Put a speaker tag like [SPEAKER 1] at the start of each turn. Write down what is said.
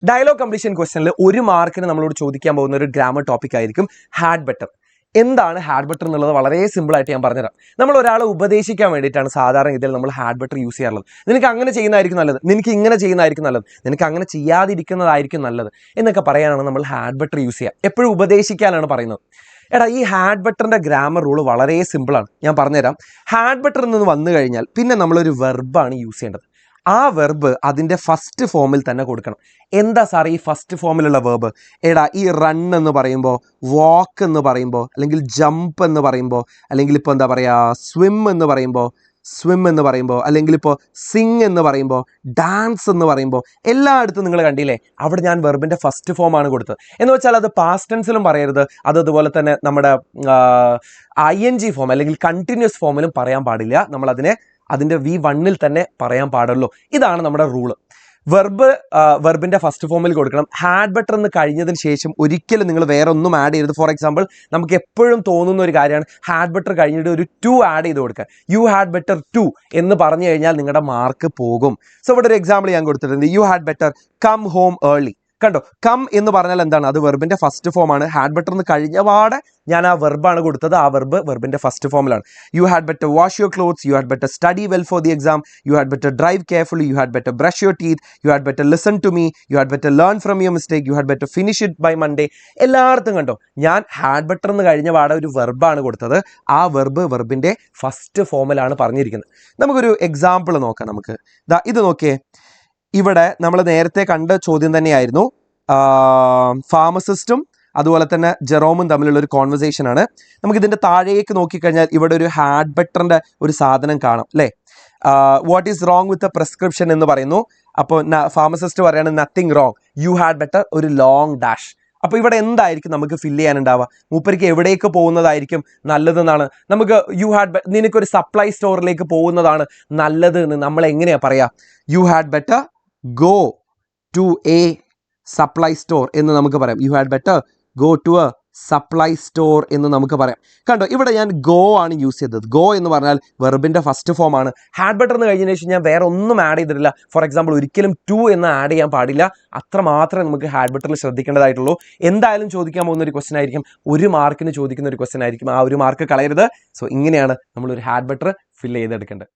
[SPEAKER 1] Dialogue completion ക്വസ്റ്റനിൽ 1 മാർക്കിന് നമ്മളോട് ചോദിക്കാൻ പോകുന്ന ഒരു ഗ്രാമർ ടോപ്പിക് ആയിരിക്കും ഹാഡ് ബെറ്റർ. എന്താണ് ഹാഡ് ബെറ്റർ എന്നുള്ളത് വളരെ സിമ്പിൾ ആയിട്ട് ഞാൻ പറഞ്ഞുതരാം. നമ്മൾ ഒരാളെ ഉപദേശിക്കാൻ വേണ്ടിയിട്ടാണ് സാധാരണ ഇതിൽ നമ്മൾ ഹാഡ് ബെറ്റർ യൂസ് ചെയ്യാറുള്ളത്. നിനക്ക് അങ്ങനെ ചെയ്യുന്നതായിരിക്കും നല്ലത്, നിനക്ക് ഇങ്ങനെ ചെയ്യുന്നതായിരിക്കും നല്ലത്, നിനക്ക് അങ്ങനെ ചെയ്യാതിരിക്കുന്നതായിരിക്കും നല്ലത് എന്നൊക്കെ പറയാനാണ് നമ്മൾ ഹാഡ് ബെറ്റർ യൂസ് ചെയ്യുക. എപ്പോഴും ഉപദേശിക്കാനാണ് പറയുന്നത്. എടാ, ഈ ഹാഡ് ബെറ്ററിൻ്റെ ഗ്രാമർ റൂൾ വളരെ സിമ്പിളാണ്. ഞാൻ പറഞ്ഞുതരാം. ഹാഡ് ബെറ്റർ എന്ന് വന്നു കഴിഞ്ഞാൽ പിന്നെ നമ്മളൊരു വെർബാണ് യൂസ് ചെയ്യേണ്ടത്. ആ വെർബ് അതിൻ്റെ ഫസ്റ്റ് ഫോമിൽ തന്നെ കൊടുക്കണം. എന്താ സാർ ഈ ഫസ്റ്റ് ഫോമിലുള്ള വെർബ്? എടാ, ഈ റൺ എന്ന് പറയുമ്പോൾ, വാക്ക് എന്ന് പറയുമ്പോൾ, അല്ലെങ്കിൽ ജമ്പ് എന്ന് പറയുമ്പോൾ, അല്ലെങ്കിൽ ഇപ്പോൾ എന്താ പറയുക സ്വിം എന്ന് പറയുമ്പോൾ, അല്ലെങ്കിൽ ഇപ്പോൾ സിങ് എന്ന് പറയുമ്പോൾ, ഡാൻസ് എന്ന് പറയുമ്പോൾ, എല്ലായിടത്തും നിങ്ങൾ കണ്ടില്ലേ അവിടെ ഞാൻ വെർബിൻ്റെ ഫസ്റ്റ് ഫോമാണ് കൊടുത്തത്. എന്ന് വെച്ചാൽ അത് പാസ്റ്റ് ടെൻസിലും പറയരുത്, അതുപോലെ തന്നെ നമ്മുടെ ING ഫോം അല്ലെങ്കിൽ കണ്ടിന്യൂസ് ഫോമിലും പറയാൻ പാടില്ല. നമ്മളതിനെ അതിൻ്റെ V1 തന്നെ പറയാൻ പാടുള്ളൂ. ഇതാണ് നമ്മുടെ റൂള്. വെർബിൻ്റെ ഫസ്റ്റ് ഫോമിൽ കൊടുക്കണം. ഹാഡ് ബെറ്റർ എന്ന് കഴിഞ്ഞതിന് ശേഷം ഒരിക്കലും നിങ്ങൾ വേറെ ഒന്നും ആഡ് ചെയ്യരുത്. ഫോർ എക്സാമ്പിൾ, നമുക്ക് എപ്പോഴും തോന്നുന്ന ഒരു കാര്യമാണ് ഹാഡ് ബെറ്റർ കഴിഞ്ഞിട്ട് ഒരു 2 ആഡ് ചെയ്ത് കൊടുക്കുക. യു ഹാഡ് ബെറ്റർ 2 എന്ന് പറഞ്ഞു കഴിഞ്ഞാൽ നിങ്ങളുടെ മാർക്ക് പോകും. സോ ഇവിടെ ഒരു എക്സാമ്പിൾ ഞാൻ കൊടുത്തിട്ടുണ്ട്. You had better come home early. കണ്ടോ, കം എന്ന് പറഞ്ഞാൽ എന്താണ്? അത് വെർബിൻ്റെ ഫസ്റ്റ് ഫോമാണ്. ഹാഡ് ബെറ്റർ എന്ന് കഴിഞ്ഞ പാടെ ഞാൻ ആ വെർബാണ് കൊടുത്തത്. ആ വെർബിൻ്റെ ഫസ്റ്റ് ഫോമിലാണ്. You had better wash your clothes, you had better study well for the exam, you had better drive carefully, you had better brush your teeth, you had better listen to me, you had better learn from your mistake, U had better finish it by Monday. എല്ലായിടത്തും കണ്ടോ ഞാൻ had better എന്ന് കഴിഞ്ഞ പാടെ ഒരു വെർബാണ് കൊടുത്തത്. ആ വെർബിൻ്റെ ഫസ്റ്റ് ഫോമിലാണ് പറഞ്ഞിരിക്കുന്നത്. നമുക്കൊരു എക്സാമ്പിൾ നോക്കാം. നമുക്ക് ഇത് നോക്കിയേ. ഇവിടെ നമ്മൾ നേരത്തെ കണ്ട ചോദ്യം തന്നെയായിരുന്നു. ഫാർമസിസ്റ്റും അതുപോലെ തന്നെ ജെറോമും തമ്മിലുള്ള ഒരു കോൺവെർസേഷൻ ആണ്. നമുക്കിതിൻ്റെ താഴേക്ക് നോക്കിക്കഴിഞ്ഞാൽ ഇവിടെ ഒരു ഹാഡ് ബെറ്ററിൻ്റെ ഒരു സാധനം കാണാം അല്ലേ? What is wrong with a prescription എന്ന് പറയുന്നു. അപ്പോൾ ഫാർമസിസ്റ്റ് പറയാണ് nothing wrong, U had better ഒരു ലോങ് ഡാഷ്. അപ്പോൾ ഇവിടെ എന്തായിരിക്കും നമുക്ക് ഫില്ല് ചെയ്യാനുണ്ടാവുക? മൂപ്പർക്ക് എവിടേക്ക് പോകുന്നതായിരിക്കും നല്ലതെന്നാണ് നമുക്ക് നിനക്കൊരു സപ്ലൈ സ്റ്റോറിലേക്ക് പോകുന്നതാണ് നല്ലത് എന്ന് നമ്മൾ എങ്ങനെയാണ് പറയുക? You had better go to a supply store എന്ന് നമുക്ക് പറയാം. You had better go to a supply store എന്ന് നമുക്ക് പറയാം. കണ്ടോ, ഇവിടെ ഞാൻ ഗോ ആണ് യൂസ് ചെയ്തത്. ഗോ എന്ന് പറഞ്ഞാൽ വെർബിൻ്റെ ഫസ്റ്റ് ഫോം ആണ്. ഹാഡ് ബെറ്റർ എന്ന് കഴിഞ്ഞതിന് ശേഷം ഞാൻ വേറെ ഒന്നും ആഡ് ചെയ്തിട്ടില്ല. ഫോർ എക്സാമ്പിൾ, ഒരിക്കലും 2 എന്ന് ആഡ് ചെയ്യാൻ പാടില്ല. അത്ര മാത്രമേ നമുക്ക് ഹാഡ് ബെറ്ററിൽ ശ്രദ്ധിക്കേണ്ടതായിട്ടുള്ളൂ. എന്തായാലും ചോദിക്കാൻ പോകുന്ന ഒരു ക്വസ്റ്റൻ ആയിരിക്കും, 1 മാർക്കിന് ചോദിക്കുന്ന ഒരു ക്വസ്റ്റൻ ആയിരിക്കും. ആ 1 മാർക്ക് കളയരുത്. സോ ഇങ്ങനെയാണ് നമ്മളൊരു ഹാഡ് ബെറ്റർ ഫില്ല് ചെയ്തെടുക്കേണ്ടത്.